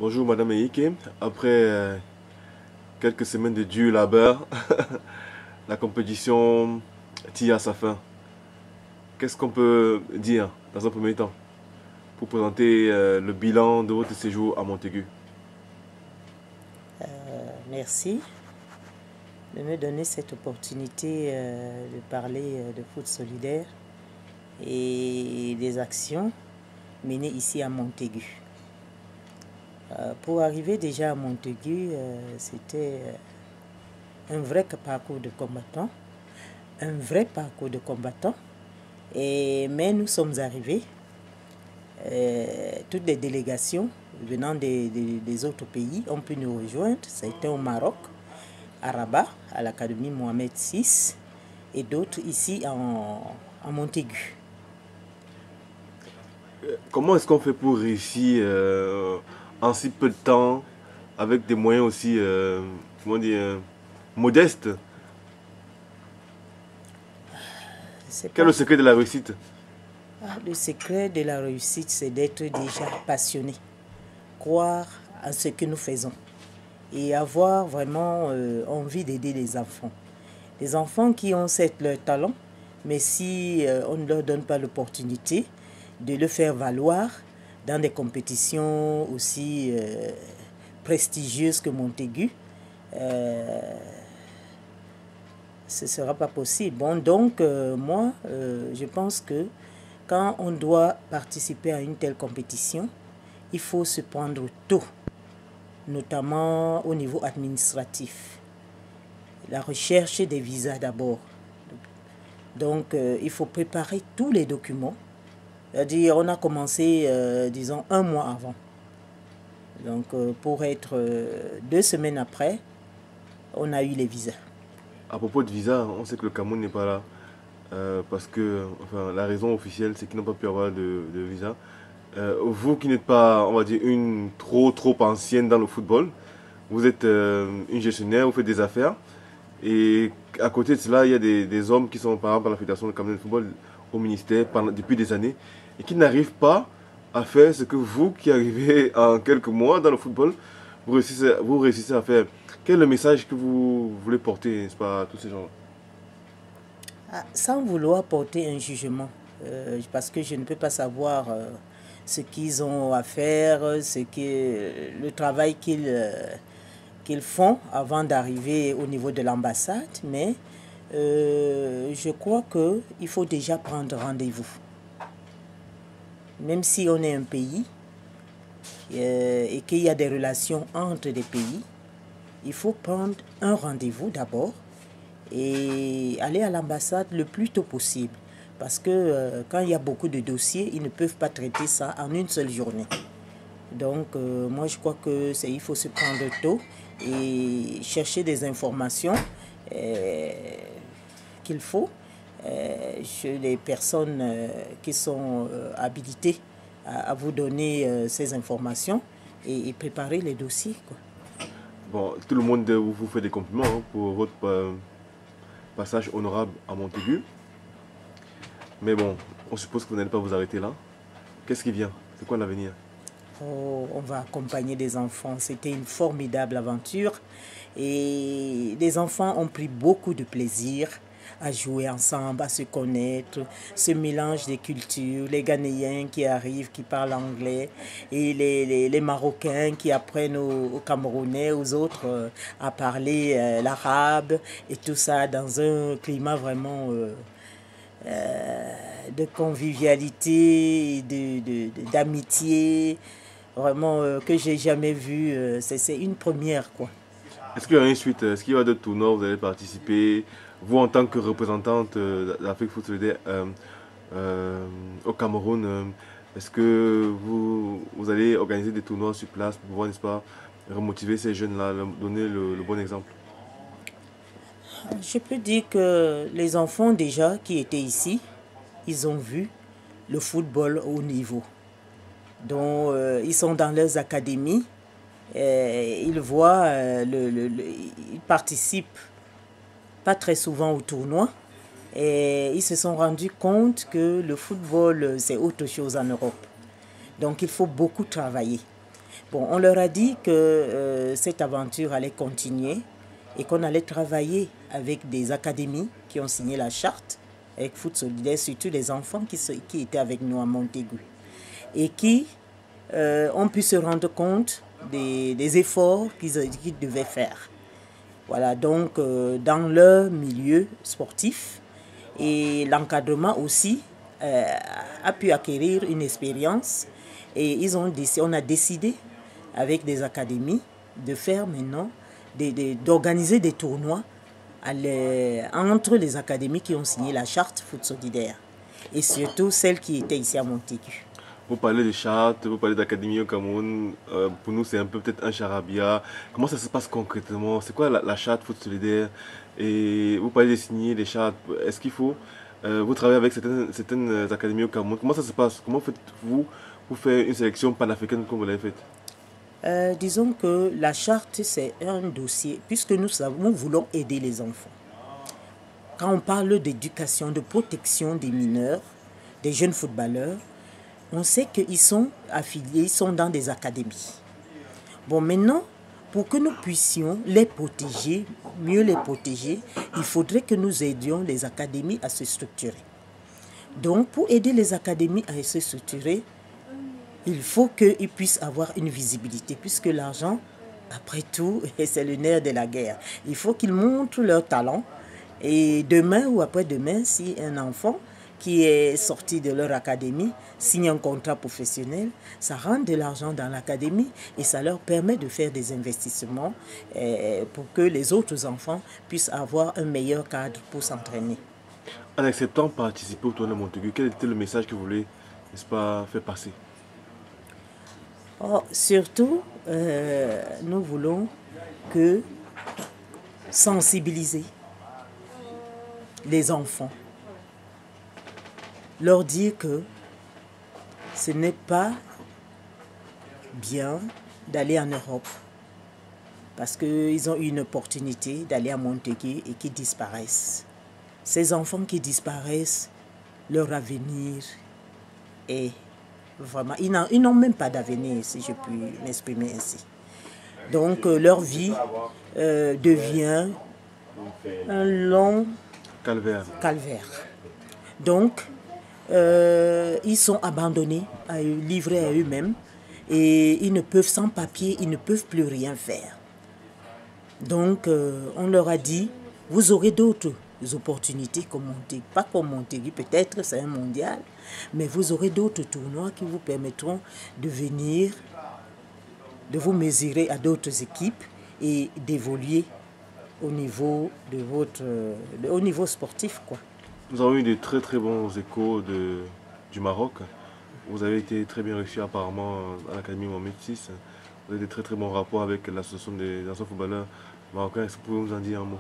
Bonjour Madame Eyike. Après quelques semaines de dur labeur, la compétition tire à sa fin. Qu'est-ce qu'on peut dire dans un premier temps pour présenter le bilan de votre séjour à Montaigu? Merci de me donner cette opportunité de parler de foot solidaire et des actions menées ici à Montaigu. Pour arriver déjà à Montaigu, c'était un vrai parcours de combattant, mais nous sommes arrivés, toutes les délégations venant des autres pays ont pu nous rejoindre. C'était au Maroc, à Rabat, à l'Académie Mohamed VI, et d'autres ici en Montaigu. Comment est-ce qu'on fait pour réussir en si peu de temps, avec des moyens aussi, comment dire, modestes? Quel est le secret de la réussite? Le secret de la réussite, c'est d'être déjà passionné, croire à ce que nous faisons et avoir vraiment envie d'aider les enfants. Les enfants qui ont certes leur talent, mais si on ne leur donne pas l'opportunité de le faire valoir dans des compétitions aussi prestigieuses que Montaigu, ce ne sera pas possible. Bon, donc, moi, je pense que quand on doit participer à une telle compétition, il faut se prendre tôt, notamment au niveau administratif. La recherche des visas d'abord. Donc, il faut préparer tous les documents. C'est-à-dire, on a commencé, disons, un mois avant. Donc, pour être 2 semaines après, on a eu les visas. À propos de visa, on sait que le Cameroun n'est pas là. Parce que enfin, la raison officielle, c'est qu'ils n'ont pas pu avoir de visa. Vous qui n'êtes pas, on va dire, une trop ancienne dans le football, vous êtes une gestionnaire, vous faites des affaires. Et à côté de cela, il y a des hommes qui sont, par exemple, à la Fédération de Cameroun de football, au ministère, depuis des années, et qui n'arrivent pas à faire ce que vous, qui arrivez en quelques mois dans le football, vous réussissez à faire. Quel est le message que vous voulez porter, n'est-ce pas, à tous ces gens-là? Sans vouloir porter un jugement, parce que je ne peux pas savoir ce qu'ils ont à faire, le travail qu'ils font avant d'arriver au niveau de l'ambassade, mais je crois qu'il faut déjà prendre rendez-vous. Même si on est un pays et qu'il y a des relations entre les pays, il faut prendre un rendez-vous d'abord et aller à l'ambassade le plus tôt possible. Parce que quand il y a beaucoup de dossiers, ils ne peuvent pas traiter ça en une seule journée. Donc, moi, je crois qu'il faut se prendre tôt et chercher des informations qu'il faut chez les personnes qui sont habilitées à vous donner ces informations et préparer les dossiers, quoi. Bon, tout le monde vous fait des compliments hein, pour votre passage honorable à Montaigu. Mais bon, on suppose que vous n'allez pas vous arrêter là. Qu'est-ce qui vient? C'est quoi l'avenir? Oh, on va accompagner des enfants. C'était une formidable aventure. Et les enfants ont pris beaucoup de plaisir à jouer ensemble, à se connaître, ce mélange des cultures, les Ghanéens qui arrivent, qui parlent anglais, et les Marocains qui apprennent aux Camerounais, aux autres, à parler l'arabe, et tout ça dans un climat vraiment de convivialité, d'amitié, vraiment que j'ai jamais vu. C'est une première, quoi. Est-ce qu'il y aura une suite? Est-ce qu'il y aura d'autres tournois où vous allez participer? Vous, en tant que représentante d'Afrique Foot Solidaire au Cameroun, est-ce que vous allez organiser des tournois sur place pour pouvoir, n'est-ce pas, remotiver ces jeunes-là, leur donner le bon exemple? Je peux dire que les enfants déjà qui étaient ici, ils ont vu le football au niveau. Donc, ils sont dans leurs académies, ils voient, ils participent pas très souvent au tournoi, et ils se sont rendus compte que le football, c'est autre chose en Europe. Donc, il faut beaucoup travailler. Bon, on leur a dit que cette aventure allait continuer et qu'on allait travailler avec des académies qui ont signé la charte, avec Foot Solidaire, surtout les enfants qui étaient avec nous à Montaigu, et qui ont pu se rendre compte des efforts qu'ils devaient faire. Voilà, donc dans leur milieu sportif, et l'encadrement aussi a pu acquérir une expérience, et on a décidé avec des académies de faire maintenant, d'organiser des tournois entre les académies qui ont signé la charte Foot Solidaire et surtout celles qui étaient ici à Montaigu. Vous parlez de charte, vous parlez d'académie au Cameroun. Pour nous, c'est un peu peut-être un charabia. Comment ça se passe concrètement? C'est quoi la charte Foot Solidaire? Et vous parlez de signer des chartes. Est-ce qu'il faut vous travaillez avec certaines académies au Cameroun? Comment ça se passe? Comment faites-vous pour faire une sélection panafricaine comme vous l'avez faite? Disons que la charte, c'est un dossier, puisque nous voulons aider les enfants. Quand on parle d'éducation, de protection des mineurs, des jeunes footballeurs, on sait qu'ils sont affiliés, ils sont dans des académies. Bon, maintenant, pour que nous puissions les protéger, mieux les protéger, il faudrait que nous aidions les académies à se structurer. Donc, pour aider les académies à se structurer, il faut qu'ils puissent avoir une visibilité, puisque l'argent, après tout, c'est le nerf de la guerre. Il faut qu'ils montrent leur talent. Et demain ou après-demain, si un enfant qui est sorti de leur académie signe un contrat professionnel, ça rentre de l'argent dans l'académie et ça leur permet de faire des investissements pour que les autres enfants puissent avoir un meilleur cadre pour s'entraîner. En acceptant de participer au tournoi de Montaigu, quel était le message que vous voulez, n'est-ce pas, faire passer? Surtout, nous voulons que sensibiliser les enfants, leur dire que ce n'est pas bien d'aller en Europe parce qu'ils ont eu une opportunité d'aller à Montaigu et qu'ils disparaissent. Ces enfants qui disparaissent, leur avenir est vraiment... Ils n'ont même pas d'avenir, si je puis m'exprimer ainsi. Donc leur vie devient un long calvaire. Donc, ils sont abandonnés, livrés à eux-mêmes, et ils ne peuvent, sans papier, ils ne peuvent plus rien faire. Donc, on leur a dit, vous aurez d'autres opportunités comme Montaigu, pas comme Montaigu, peut-être c'est un mondial, mais vous aurez d'autres tournois qui vous permettront de venir, de vous mesurer à d'autres équipes et d'évoluer au niveau au niveau sportif, quoi. Nous avons eu de très très bons échos du Maroc. Vous avez été très bien reçu apparemment à l'Académie Mohamed VI. Vous avez de très très bons rapports avec l'association des anciens footballeurs marocains. Est-ce que vous pouvez nous en dire un mot?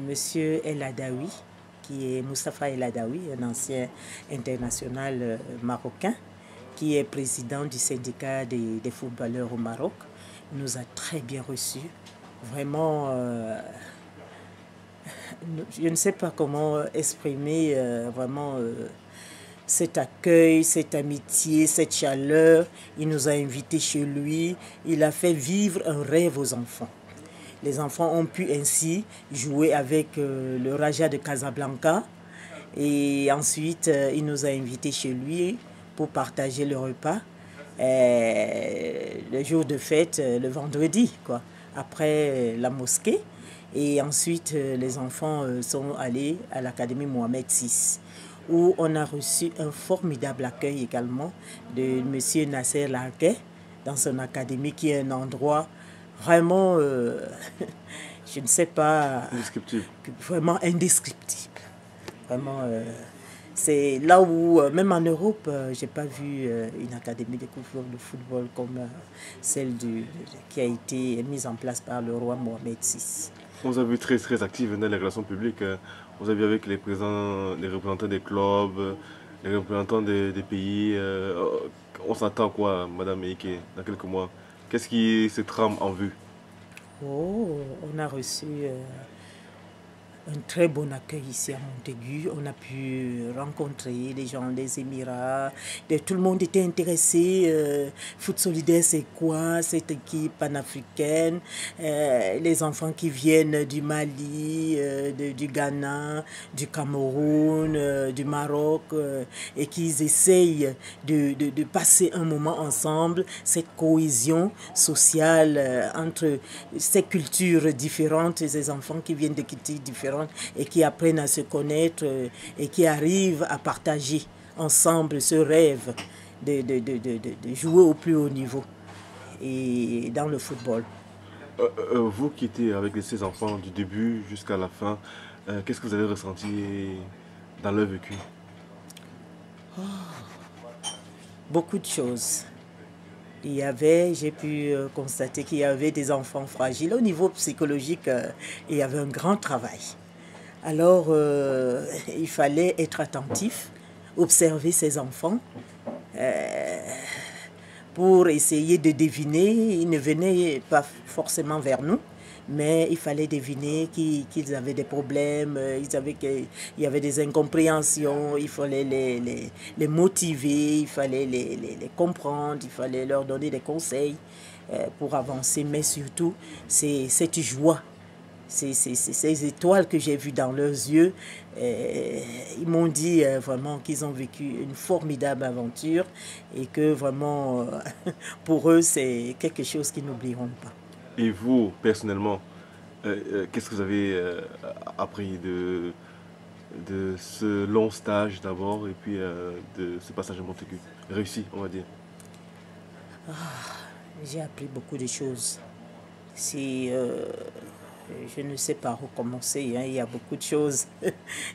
Monsieur El Adaoui, qui est Moustapha El Adaoui, un ancien international marocain, qui est président du syndicat des footballeurs au Maroc, nous a très bien reçus. Vraiment, je ne sais pas comment exprimer vraiment cet accueil, cette amitié, cette chaleur. Il nous a invités chez lui. Il a fait vivre un rêve aux enfants. Les enfants ont pu ainsi jouer avec le Raja de Casablanca. Et ensuite, il nous a invités chez lui pour partager le repas. Le jour de fête, le vendredi, quoi, après la mosquée. Et ensuite, les enfants sont allés à l'Académie Mohamed VI, où on a reçu un formidable accueil également de M. Nasser Larguet dans son académie, qui est un endroit vraiment, je ne sais pas, indescriptible. Vraiment indescriptible. Vraiment, c'est là où, même en Europe, je n'ai pas vu une académie de football comme celle qui a été mise en place par le roi Mohamed VI. On vous a vu très très actif dans les relations publiques. Vous avez vu avec les représentants des clubs, les représentants des pays. On s'attend à quoi, Madame Meike, dans quelques mois? Qu'est-ce qui se trame en vue? On a reçu un très bon accueil ici à Montaigu. On a pu rencontrer des gens des Émirats. Tout le monde était intéressé. Foot Solidaire, c'est quoi cette équipe panafricaine? Les enfants qui viennent du Mali, du Ghana, du Cameroun, du Maroc, et qui essayent de passer un moment ensemble, cette cohésion sociale entre ces cultures différentes, ces enfants qui viennent de cultures différentes et qui apprennent à se connaître et qui arrivent à partager ensemble ce rêve de jouer au plus haut niveau et dans le football. Vous qui étiez avec ces enfants du début jusqu'à la fin, qu'est-ce que vous avez ressenti dans leur vécu? Beaucoup de choses. J'ai pu constater qu'il y avait des enfants fragiles. Au niveau psychologique, il y avait un grand travail. Alors, il fallait être attentif, observer ces enfants pour essayer de deviner. Ils ne venaient pas forcément vers nous, mais il fallait deviner qu'ils avaient des problèmes, il y avait des incompréhensions, il fallait les motiver, il fallait les comprendre, il fallait leur donner des conseils pour avancer, mais surtout, c'est cette joie. Ces étoiles que j'ai vues dans leurs yeux, ils m'ont dit vraiment qu'ils ont vécu une formidable aventure et que vraiment, pour eux, c'est quelque chose qu'ils n'oublieront pas. Et vous, personnellement, qu'est-ce que vous avez appris de ce long stage d'abord et puis de ce passage à Montaigu? Réussi, on va dire. J'ai appris beaucoup de choses. Je ne sais pas où commencer, hein. Il y a beaucoup de choses.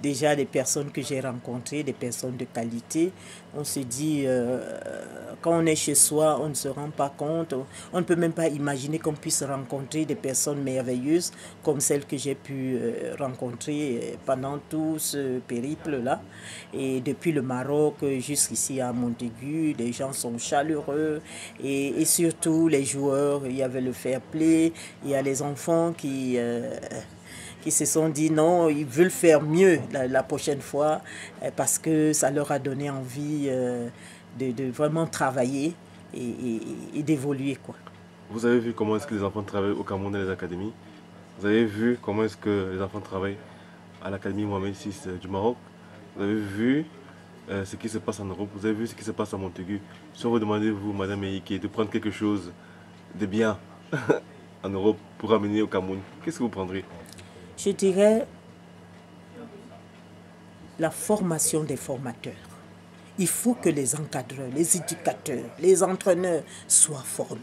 Déjà, des personnes que j'ai rencontrées, des personnes de qualité. On se dit, quand on est chez soi, on ne se rend pas compte. On ne peut même pas imaginer qu'on puisse rencontrer des personnes merveilleuses comme celles que j'ai pu rencontrer pendant tout ce périple-là. Et depuis le Maroc jusqu'ici à Montaigu, les gens sont chaleureux. Et surtout, les joueurs, il y avait le fair play. Il y a les enfants qui se sont dit non, ils veulent faire mieux la prochaine fois parce que ça leur a donné envie de vraiment travailler et d'évoluer, quoi. Vous avez vu comment est-ce que les enfants travaillent au Cameroun dans les académies? Vous avez vu comment est-ce que les enfants travaillent à l'Académie Mohamed VI du Maroc? Vous avez vu ce qui se passe en Europe? Vous avez vu ce qui se passe à Montaigu? Si on vous demandez, vous, Madame Meïké, de prendre quelque chose de bien en Europe pour amener au Cameroun, qu'est-ce que vous prendrez? Je dirais la formation des formateurs. Il faut que les encadreurs, les éducateurs, les entraîneurs soient formés.